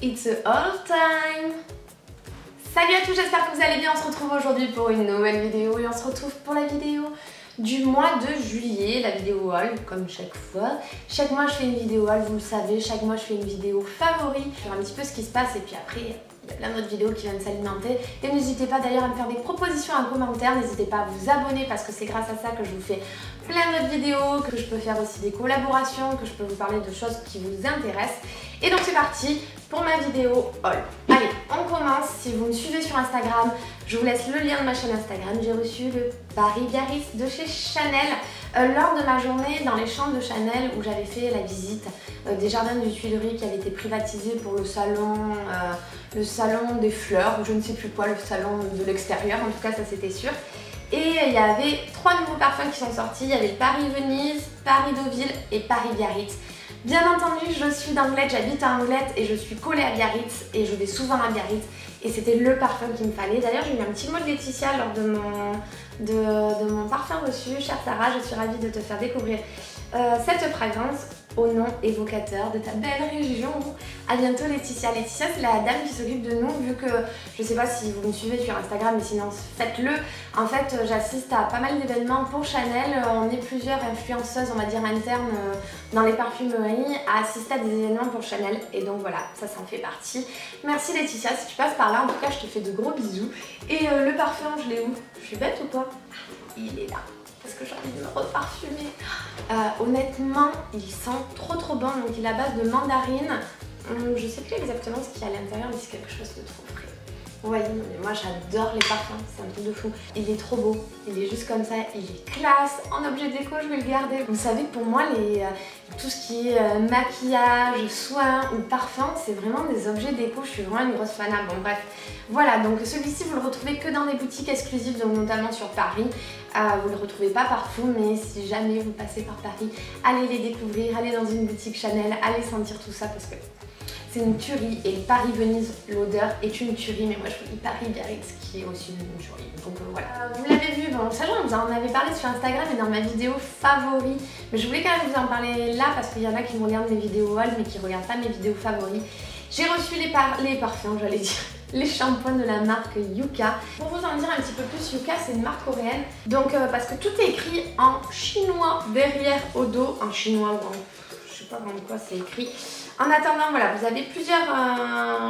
It's all time. Salut à tous, j'espère que vous allez bien. On se retrouve aujourd'hui pour une nouvelle vidéo et on se retrouve pour la vidéo du mois de juillet, la vidéo haul comme chaque fois. Chaque mois je fais une vidéo haul, vous le savez, chaque mois je fais une vidéo favori. Je vais un petit peu ce qui se passe et puis après il y a plein d'autres vidéos qui viennent s'alimenter. Et n'hésitez pas d'ailleurs à me faire des propositions en commentaire, n'hésitez pas à vous abonner parce que c'est grâce à ça que je vous fais plein d'autres vidéos, que je peux faire aussi des collaborations, que je peux vous parler de choses qui vous intéressent. Et donc c'est parti pour ma vidéo haul. Allez, on commence. Si vous me suivez sur Instagram, je vous laisse le lien de ma chaîne Instagram. J'ai reçu le Paris Biarritz de chez Chanel lors de ma journée dans les champs de Chanel où j'avais fait la visite des jardins du Tuileries qui avait été privatisé pour le salon des fleurs ou je ne sais plus quoi, le salon de l'extérieur, en tout cas ça c'était sûr. Et il y avait 3 nouveaux parfums qui sont sortis. Il y avait le Paris Venise, Paris Deauville et Paris Biarritz. Bien entendu, je suis d'Anglet, j'habite à Anglet et je suis collée à Biarritz et je vais souvent à Biarritz et c'était le parfum qu'il me fallait. D'ailleurs, j'ai eu un petit mot de Laetitia lors de mon parfum reçu. Chère Sarah, je suis ravie de te faire découvrir cette fragrance au nom évocateur de ta belle région. A bientôt Laetitia. Laetitia, c'est la dame qui s'occupe de nous, vu que je sais pas si vous me suivez sur Instagram, mais sinon faites-le. En fait, j'assiste à pas mal d'événements pour Chanel. On est plusieurs influenceuses, on va dire internes, dans les parfumeries, à assister à des événements pour Chanel. Et donc voilà, ça en fait partie. Merci Laetitia, si tu passes par là, en tout cas, je te fais de gros bisous. Et le parfum, je l'ai où? Je suis bête ou quoi? Il est là. Parce que j'ai envie de me reparfumer. Honnêtement, il sent trop bon. Donc il est à base de mandarine. Je sais plus exactement ce qu'il y a à l'intérieur, mais c'est quelque chose de trop frais. Ouais, mais moi j'adore les parfums, c'est un truc de fou. Il est trop beau, il est juste comme ça, il est classe. En objet déco, je vais le garder. Vous savez que pour moi, tout ce qui est maquillage, soins ou parfum, c'est vraiment des objets déco. Je suis vraiment une grosse fan. Bon bref, voilà, donc celui-ci vous le retrouvez que dans des boutiques exclusives, donc notamment sur Paris. Vous le retrouvez pas partout, mais si jamais vous passez par Paris, allez les découvrir, allez dans une boutique Chanel, allez sentir tout ça parce que c'est une tuerie. Et le Paris Venise, l'odeur est une tuerie, mais moi je vous dis Paris Biarritz qui est aussi une tuerie. Donc voilà. Vous l'avez vu, bon ça je vous en avais parlé sur Instagram et dans ma vidéo favori, mais je voulais quand même vous en parler là parce qu'il y en a qui me regardent mes vidéos haul mais qui ne regardent pas mes vidéos favoris. J'ai reçu les parfums, j'allais dire, les shampoings de la marque Yuka. Pour vous en dire un petit peu plus, Yuka c'est une marque coréenne. Donc parce que tout est écrit en chinois derrière au dos, en chinois ou en je sais pas vraiment quoi c'est écrit. En attendant, voilà, vous avez plusieurs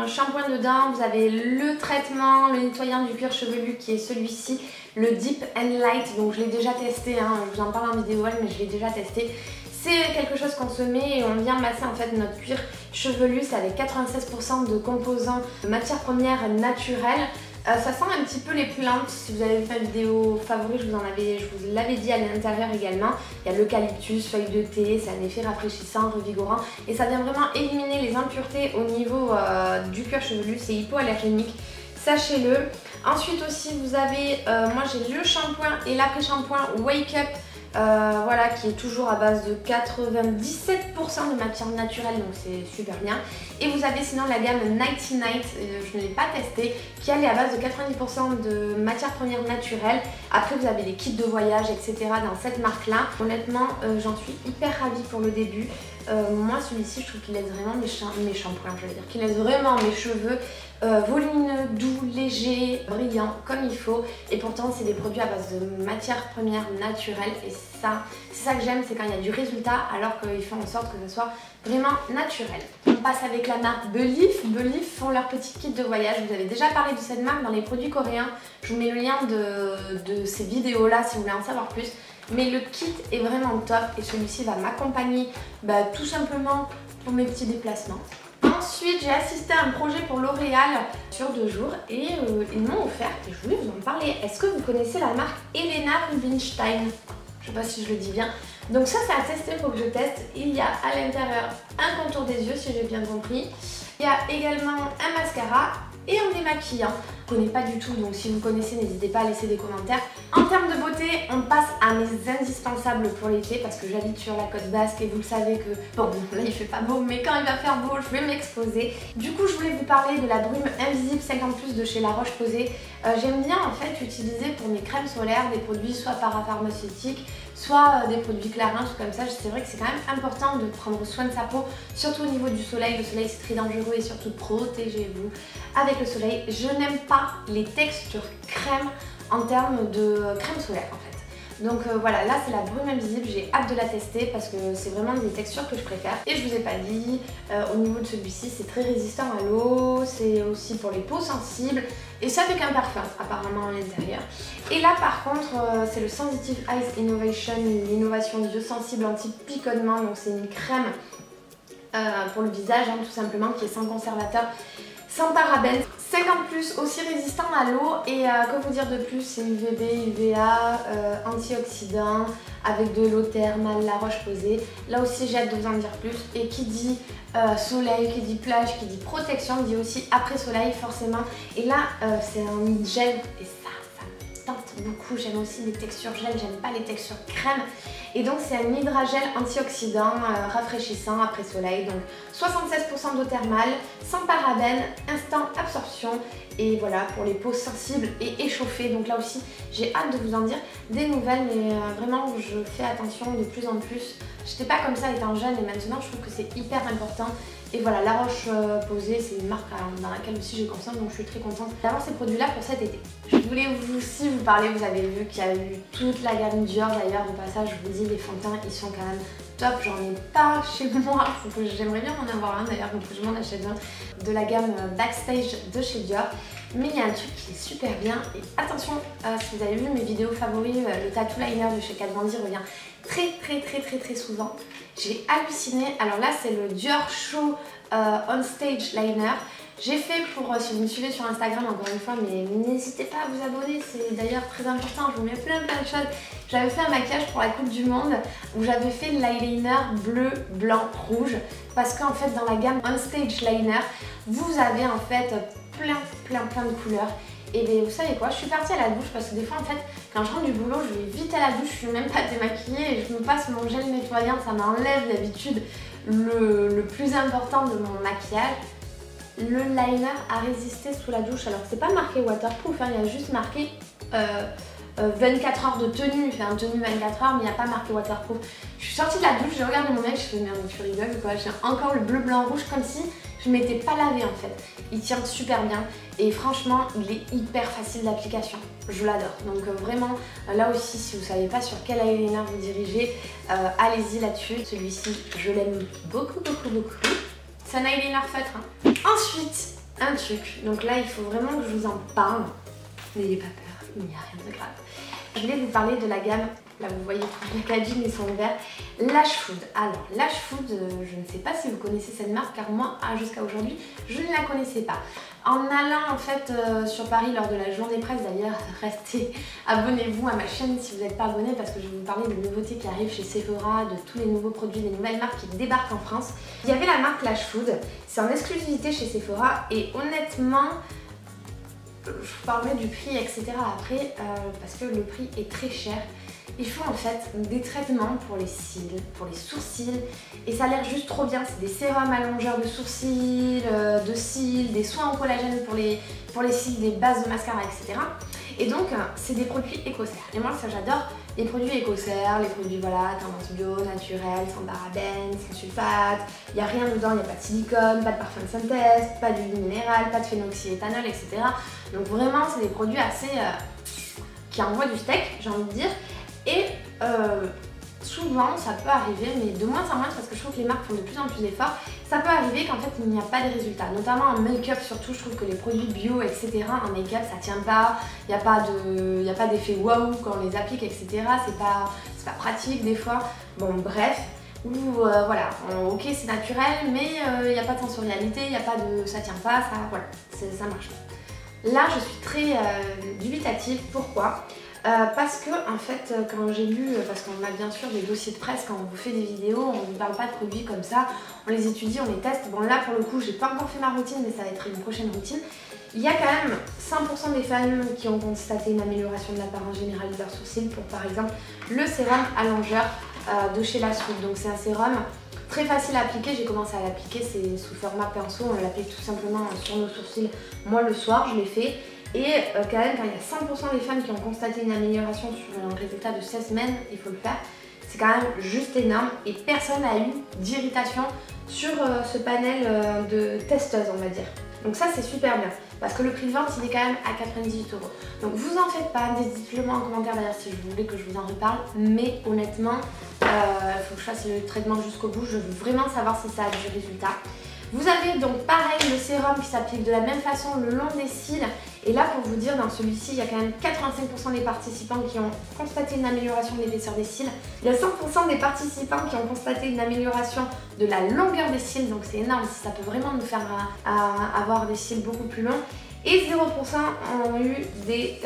shampoings dedans. Vous avez le traitement, le nettoyant du cuir chevelu qui est celui-ci, le Deep and Light. Donc je l'ai déjà testé, hein, je vous en parle en vidéo, mais je l'ai déjà testé. C'est quelque chose qu'on se met et on vient masser en fait notre cuir chevelu. C'est avec 96% de composants de matières premières naturelles. Ça sent un petit peu les plantes. Si vous avez vu ma vidéo favorite, je vous l'avais dit à l'intérieur également. Il y a l'eucalyptus, feuilles de thé, c'est un effet rafraîchissant, revigorant et ça vient vraiment éliminer les impuretés au niveau du cuir chevelu. C'est hypoallergénique, sachez-le. Ensuite aussi vous avez, moi j'ai le shampoing et l'après-shampoing Wake Up. Voilà, qui est toujours à base de 97% de matière naturelle, donc c'est super bien. Et vous avez sinon la gamme Nighty Night, je ne l'ai pas testé, qui elle est à base de 90% de matière première naturelle. Après vous avez les kits de voyage, etc. dans cette marque là. Honnêtement, j'en suis hyper ravie pour le début. Moi celui-ci je trouve qu'il laisse vraiment mes shampoings, je veux dire, qu'il laisse vraiment mes cheveux volumineux, doux, légers, brillants comme il faut. Et pourtant c'est des produits à base de matières premières naturelles et ça, c'est ça que j'aime, c'est quand il y a du résultat alors qu'ils font en sorte que ce soit vraiment naturel. On passe avec la marque Belif. Belif font leur petit kit de voyage. Vous avez déjà parlé de cette marque dans les produits coréens. Je vous mets le lien de ces vidéos là si vous voulez en savoir plus. Mais le kit est vraiment top et celui-ci va m'accompagner tout simplement pour mes petits déplacements. Ensuite, j'ai assisté à un projet pour L'Oréal sur 2 jours et ils m'ont offert, et je voulais vous en parler. Est-ce que vous connaissez la marque Helena Rubinstein? Je sais pas si je le dis bien. Donc ça, c'est à tester, il faut que je teste. Il y a à l'intérieur un contour des yeux, si j'ai bien compris. Il y a également un mascara et en démaquillant. Je ne connais pas du tout, donc si vous connaissez, n'hésitez pas à laisser des commentaires. En termes de beauté, on passe à mes indispensables pour l'été parce que j'habite sur la côte basque et vous le savez que, bon, là il fait pas beau, mais quand il va faire beau, je vais m'exposer. Du coup, je voulais vous parler de la brume invisible 50+ de chez La Roche-Posay. J'aime bien en fait utiliser pour mes crèmes solaires des produits soit parapharmaceutiques, soit des produits clarins, tout comme ça. C'est vrai que c'est quand même important de prendre soin de sa peau, surtout au niveau du soleil. Le soleil c'est très dangereux et surtout protégez-vous avec le soleil. Je n'aime pas les textures crème en termes de crème solaire en fait. Donc voilà, là c'est la brume invisible, j'ai hâte de la tester parce que c'est vraiment des textures que je préfère. Et je vous ai pas dit, au niveau de celui-ci c'est très résistant à l'eau, c'est aussi pour les peaux sensibles et ça fait qu'un parfum apparemment à l'intérieur. Et là par contre c'est le Sensitive Eyes Innovation, l'innovation des yeux sensibles anti-picotement, donc c'est une crème pour le visage hein, tout simplement qui est sans conservateur, sans parabènes, 50+, aussi résistant à l'eau et que vous dire de plus, c'est UVB, UVA, antioxydant avec de l'eau thermale, La Roche-Posay. Là aussi j'ai hâte de vous en dire plus et qui dit soleil, qui dit plage, qui dit protection, dit aussi après soleil forcément. Et là c'est un gel et ça me tente beaucoup, j'aime aussi les textures gel, j'aime pas les textures crème. Et donc c'est un hydragel antioxydant rafraîchissant après soleil, donc 76% d'eau thermale, sans parabènes, instant absorption et voilà pour les peaux sensibles et échauffées. Donc là aussi j'ai hâte de vous en dire des nouvelles, mais vraiment je fais attention de plus en plus. J'étais pas comme ça étant jeune et maintenant je trouve que c'est hyper important. Et voilà, La Roche-Posay, c'est une marque dans laquelle aussi j'ai confiance, donc je suis très contente d'avoir ces produits-là pour cet été. Je voulais aussi vous parler, vous avez vu qu'il y a eu toute la gamme Dior d'ailleurs, au passage je vous dis, les fonds de teint ils sont quand même top, j'en ai pas chez moi, j'aimerais bien en avoir un d'ailleurs, donc je m'en achète un, de la gamme Backstage de chez Dior. Mais il y a un truc qui est super bien et attention, si vous avez vu mes vidéos favoris, le tattoo liner de chez Kat Von D revient très souvent. J'ai halluciné, alors là c'est le Dior Show On Stage Liner. J'ai fait pour, si vous me suivez sur Instagram encore une fois, mais n'hésitez pas à vous abonner, c'est d'ailleurs très important, je vous mets plein de choses. J'avais fait un maquillage pour la Coupe du Monde où j'avais fait l'eyeliner bleu, blanc, rouge parce qu'en fait dans la gamme On Stage Liner, vous avez en fait plein de couleurs. Et bien vous savez quoi, je suis partie à la douche parce que des fois en fait quand je rentre du boulot je vais vite à la douche, je suis même pas démaquillée et je me passe mon gel nettoyant, ça m'enlève d'habitude le plus important de mon maquillage. Le liner a résisté sous la douche, alors c'est pas marqué waterproof, hein, il y a juste marqué 24 heures de tenue, enfin tenue 24 heures mais il n'y a pas marqué waterproof. Je suis sortie de la douche, j'ai regardé mon mec, je fais merde tu rigoles quoi, j'ai encore le bleu, blanc, rouge comme si je m'étais pas lavé en fait. Il tient super bien et franchement il est hyper facile d'application, je l'adore. Donc vraiment là aussi si vous savez pas sur quel eyeliner vous dirigez, allez-y là-dessus. Celui-ci je l'aime beaucoup. C'est un eyeliner feutre hein. Ensuite un truc, donc là il faut vraiment que je vous en parle, n'ayez pas peur, il n'y a rien de grave. Je voulais vous parler de la gamme, là vous voyez tous les packaging ils sont ouverts, Lash Food. Alors Lash Food, je ne sais pas si vous connaissez cette marque car moi jusqu'à aujourd'hui je ne la connaissais pas. En allant en fait sur Paris lors de la journée presse d'ailleurs, restez, abonnez-vous à ma chaîne si vous n'êtes pas abonné parce que je vais vous parler des nouveautés qui arrivent chez Sephora, de tous les nouveaux produits, des nouvelles marques qui débarquent en France. Il y avait la marque Lash Food, c'est en exclusivité chez Sephora et honnêtement, je vous parlerai du prix etc. après parce que le prix est très cher. Ils font en fait des traitements pour les cils, pour les sourcils et ça a l'air juste trop bien. C'est des sérums allongeurs de sourcils, de cils, des soins en collagène pour les cils, des bases de mascara etc. Et donc c'est des produits écossaires. Et moi ça j'adore les produits écossaires, les produits voilà, tendance bio, naturel, sans parabènes, sans sulfate. Il n'y a rien dedans, il n'y a pas de silicone, pas de parfum de synthèse, pas d'huile minérale, pas de phénoxyéthanol etc. Donc vraiment c'est des produits assez qui envoient du steak j'ai envie de dire. Et souvent ça peut arriver, mais de moins en moins parce que je trouve que les marques font de plus en plus d'efforts, ça peut arriver qu'en fait il n'y a pas de résultats, notamment en make-up surtout. Je trouve que les produits bio etc. en make-up ça tient pas, il n'y a pas d'effet waouh quand on les applique etc. C'est pas pratique des fois, bon bref. Ou voilà, ok c'est naturel mais il n'y a pas de sensorialité, il n'y a pas de ça tient pas, ça voilà, ça marche pas. Là je suis très dubitative, pourquoi? parce que en fait quand j'ai lu, parce qu'on a bien sûr des dossiers de presse quand on vous fait des vidéos, on ne vous parle pas de produits comme ça, on les étudie, on les teste. Bon là pour le coup j'ai pas encore fait ma routine mais ça va être une prochaine routine. Il y a quand même 5% des femmes qui ont constaté une amélioration de l'apparence générale de leurs sourcils pour par exemple le sérum allongeur de chez La Soupe. Donc c'est un sérum très facile à appliquer, j'ai commencé à l'appliquer, c'est sous format pinceau, on l'applique tout simplement sur nos sourcils. Moi le soir je l'ai fait et quand même quand il y a 5% des femmes qui ont constaté une amélioration sur un résultat de 16 semaines, il faut le faire. C'est quand même juste énorme et personne n'a eu d'irritation sur ce panel de testeuses on va dire. Donc ça c'est super bien parce que le prix de vente il est quand même à 98 €. Donc vous en faites pas, dites-le moi en commentaire d'ailleurs si vous voulez que je vous en reparle. Mais honnêtement, il faut que je fasse le traitement jusqu'au bout, je veux vraiment savoir si ça a du résultat. Vous avez donc pareil le sérum qui s'applique de la même façon le long des cils. Et là pour vous dire, dans celui-ci, il y a quand même 85% des participants qui ont constaté une amélioration de l'épaisseur des cils. Il y a 100% des participants qui ont constaté une amélioration de la longueur des cils. Donc c'est énorme, ça peut vraiment nous faire avoir des cils beaucoup plus longs. Et 0% ont eu des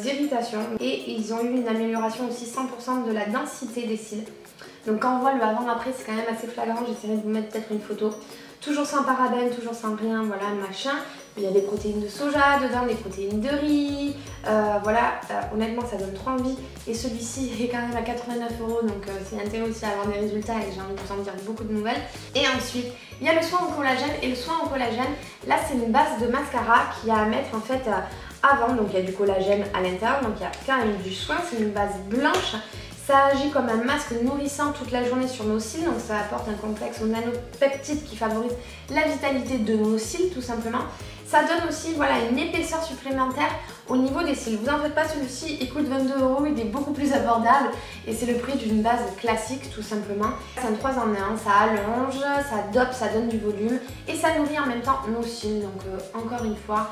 irritations. Et ils ont eu une amélioration aussi 100% de la densité des cils. Donc quand on voit le avant-après, c'est quand même assez flagrant. J'essaierai de vous mettre peut-être une photo. Toujours sans parabènes, toujours sans rien, voilà, machin. Il y a des protéines de soja dedans, des protéines de riz. Voilà, honnêtement, ça donne trop envie. Et celui-ci est quand même à 89 €, donc c'est intéressant aussi à avoir des résultats et j'ai envie de vous en dire beaucoup de nouvelles. Et ensuite, il y a le soin au collagène. Et le soin au collagène, là, c'est une base de mascara qu'il y a à mettre en fait avant. Donc il y a du collagène à l'intérieur, donc il y a quand même du soin. C'est une base blanche. Ça agit comme un masque nourrissant toute la journée sur nos cils, donc ça apporte un complexe aux nanopeptides qui favorise la vitalité de nos cils tout simplement. Ça donne aussi voilà, une épaisseur supplémentaire au niveau des cils. Vous en faites pas, celui-ci il coûte 22 €, il est beaucoup plus abordable et c'est le prix d'une base classique tout simplement. C'est un 3 en 1, ça allonge, ça dope, ça donne du volume et ça nourrit en même temps nos cils. Donc encore une fois,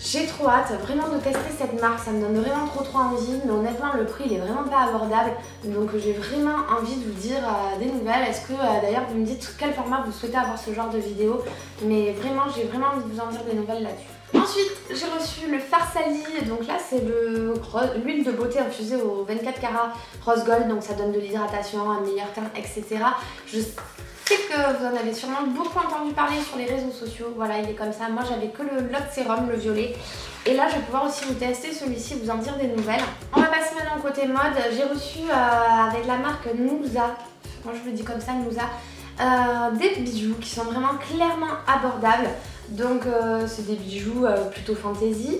j'ai trop hâte vraiment de tester cette marque, ça me donne vraiment trop envie, mais honnêtement le prix il est vraiment pas abordable, donc j'ai vraiment envie de vous dire des nouvelles. Est-ce que d'ailleurs vous me dites quel format vous souhaitez avoir ce genre de vidéo, mais vraiment j'ai vraiment envie de vous en dire des nouvelles là-dessus. Ensuite j'ai reçu le Farsali, donc là c'est l'huile de beauté infusée au 24 carats rose gold, donc ça donne de l'hydratation, un meilleur teint, etc. Je sais que vous en avez sûrement beaucoup entendu parler sur les réseaux sociaux, voilà il est comme ça. Moi j'avais que le Lot Sérum, le violet, et là je vais pouvoir aussi vous tester celui-ci, vous en dire des nouvelles. On va passer maintenant au côté mode. J'ai reçu avec la marque Nusa, moi je le dis comme ça, Nusa, des bijoux qui sont vraiment clairement abordables. Donc c'est des bijoux plutôt fantasy.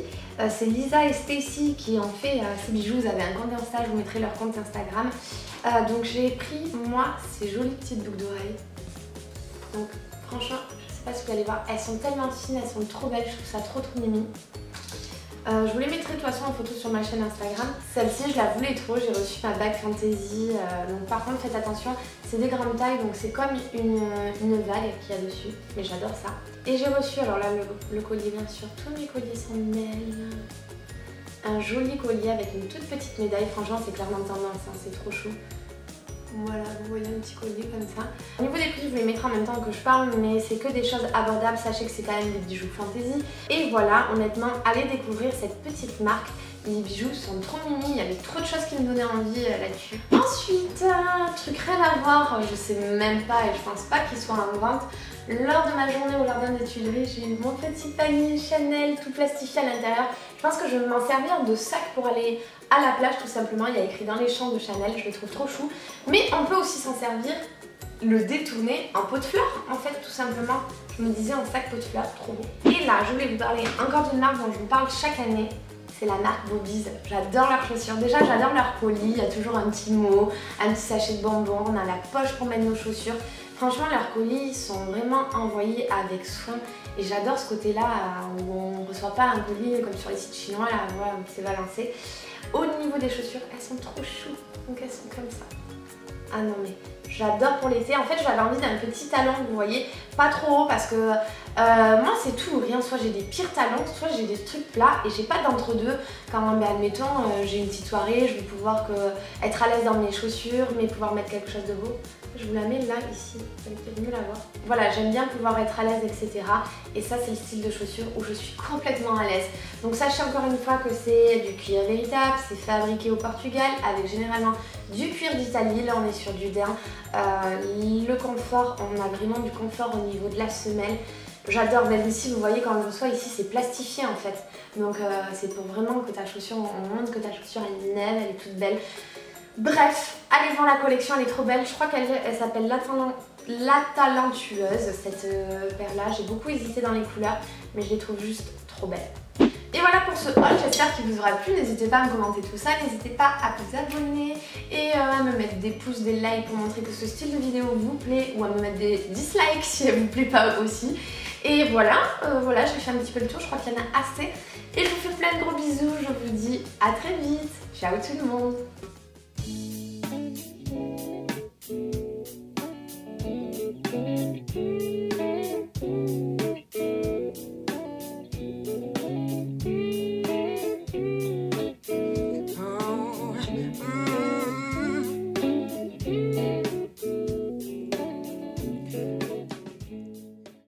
C'est Lisa et Stacy qui ont fait ces bijoux. Vous avez un compte Insta, je vous mettrai leur compte Instagram. Donc j'ai pris moi ces jolies petites boucles d'oreilles. Donc franchement, je sais pas si vous allez voir, elles sont tellement fines, elles sont trop belles, je trouve ça trop mimi. Je vous les mettrai de toute façon en photo sur ma chaîne Instagram. Celle-ci je la voulais trop, j'ai reçu ma bague fantasy. Donc par contre faites attention, c'est des grandes tailles, donc c'est comme une vague qu'il y a dessus. Mais j'adore ça. Et j'ai reçu, alors là le collier bien sûr, tous mes colliers sont belles. Un joli collier avec une toute petite médaille, franchement c'est clairement tendance, hein, c'est trop chou. Voilà, vous voyez un petit collier comme ça. Au niveau des prix, je vous les mettrai en même temps que je parle, mais c'est que des choses abordables. Sachez que c'est quand même des bijoux fantasy. Et voilà, honnêtement, allez découvrir cette petite marque. Les bijoux sont trop mimi, il y avait trop de choses qui me donnaient envie là-dessus. Ensuite, un truc rien à voir, je sais même pas et je pense pas qu'il soit en vente. Lors de ma journée au jardin des Tuileries, j'ai eu mon petit panier Chanel tout plastifié à l'intérieur. Je pense que je vais m'en servir de sac pour aller à la plage tout simplement. Il y a écrit dans les champs de Chanel, je le trouve trop chou. Mais on peut aussi s'en servir, le détourner en pot de fleurs en fait tout simplement. Je me disais en sac pot de fleurs, trop beau. Et là, je voulais vous parler encore d'une marque dont je vous parle chaque année. C'est la marque Bobby's. J'adore leurs chaussures. Déjà, j'adore leur colis. Il y a toujours un petit mot, un petit sachet de bonbons. On a la poche pour mettre nos chaussures. Franchement, leurs colis sont vraiment envoyés avec soin. Et j'adore ce côté-là où on ne reçoit pas un colis comme sur les sites chinois, là, voilà, où c'est balancé. Au niveau des chaussures, elles sont trop choues. Donc elles sont comme ça. Ah non mais, J'adore pour l'été. En fait, j'avais envie d'un petit talon, vous voyez, pas trop haut parce que moi c'est tout ou rien. Soit j'ai des pires talons, soit j'ai des trucs plats et j'ai pas d'entre-deux. Quand admettons j'ai une petite soirée, je vais pouvoir être à l'aise dans mes chaussures, mais pouvoir mettre quelque chose de beau. Je vous la mets là, ici, ça me fait mieux la voir. Voilà, j'aime bien pouvoir être à l'aise, etc. Et ça, c'est le style de chaussures où je suis complètement à l'aise. Donc sachez encore une fois que c'est du cuir véritable, c'est fabriqué au Portugal avec généralement du cuir d'Italie. Là, on est sur du daim. Le confort, on a vraiment du confort au niveau de la semelle. J'adore, même ici, vous voyez, quand je reçois ici, c'est plastifié en fait. Donc c'est pour vraiment que ta chaussure, on montre que ta chaussure elle est neuve, elle est toute belle. Bref, allez voir la collection, elle est trop belle. Je crois qu'elle s'appelle La Talentueuse, cette paire-là. J'ai beaucoup hésité dans les couleurs, mais je les trouve juste trop belles. Et voilà pour ce haul, j'espère qu'il vous aura plu. N'hésitez pas à me commenter tout ça, n'hésitez pas à vous abonner et à me mettre des pouces, des likes pour montrer que ce style de vidéo vous plaît, ou à me mettre des dislikes si elle vous plaît pas aussi. Et voilà, j'ai fait un petit peu le tour, je crois qu'il y en a assez. Et je vous fais plein de gros bisous, je vous dis à très vite. Ciao tout le monde.